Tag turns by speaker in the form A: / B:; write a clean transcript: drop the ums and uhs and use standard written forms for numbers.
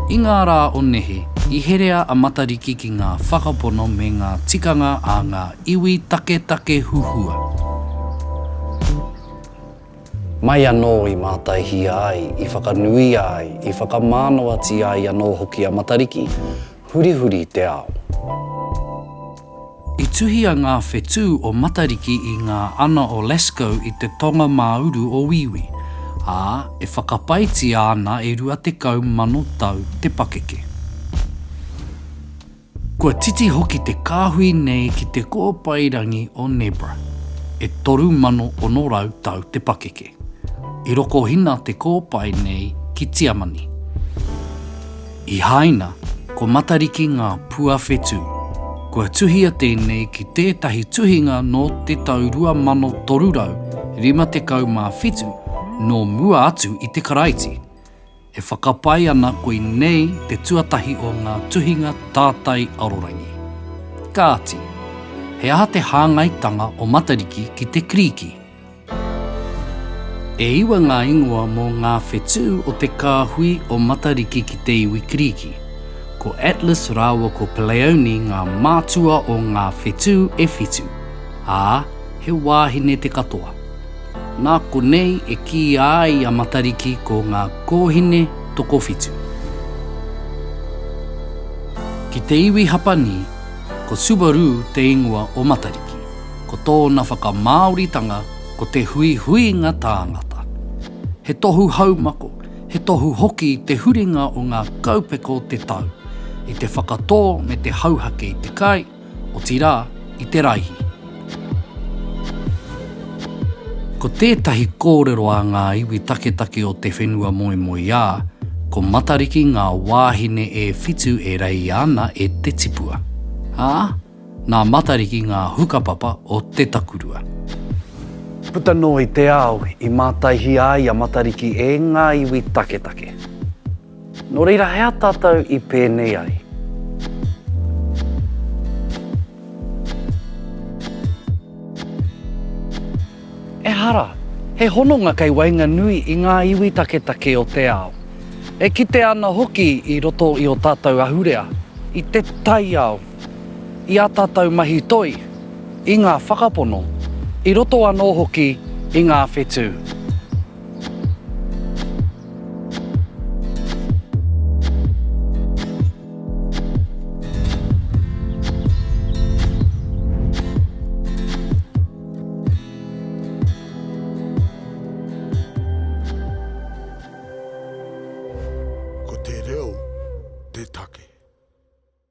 A: I ngā rā o nehe, I herea a matariki ki ngā whakapono me ngā tikanga a ngā iwi take huhua. Mai anō I mātaihi ai, I whakanui ai, I whakamānoati ai anō hoki a matariki, hurihuri te ao. I tuhia ngā whetū o matariki I ngā ana o Lascaux I te tonga māuru o Wīwi, ā e whakapaiti ana e rua te kaumano tau te pakeke. Kua titi hoki te kāhui nei ki te kōpairangi o Nebra, e 3,000 tau te pakeke. I roko hina te kōpai nei ki Tiamani. I haina, ko matariki ngā pua whetū. Kua tuhia tēnei ki tētahi tuhinga no te tau 2,357 no mua atu I te karaiti. E whakapai ana koe nei te tuatahi o ngā tuhinga tātai arorangi. Kāti, he aha te hāngaitanga o matariki ki te kriki. E iwa ngā ingoa mō ngā whetū o te kāhui o matariki ki te iwi kriki. Ko Atlas rāua ko Peleoni ngā mātua o ngā whetū e whitu. Ā, he wāhine te katoa. Nā ko nei e ki ai a matariki ko ngā kōhine toko whitu. Ki te iwi hapani, ko Subaru te ingoa o matariki. Ko tōna whakamāoritanga ko te hui-huinga tāngata. He tohu haumako, he tohu hoki I te huringa o ngā kaupeko te tau. I te whakatō me te hauhake I te kai, o tirā I te raihi. Ko tētahi kōrero a ngā iwi take o te whenua moe ā, ko matariki ngā wāhine e whitu e rei ana e te tipua. Ā, nā matariki ngā hukapapa o te takurua. Puta no I te ao I mātaihi ai a matariki e ngā iwi take. Nō reira hea tātou I pēnei ai. E hara, he hononga kei wainga nui I ngā iwi take o te ao. E kite ana hoki I roto I o tātou ahurea, I te tai ao, I a tātou mahi toi, I ngā whakapono, I roto anō hoki I ngā whetū.
B: Ko te reo, te take.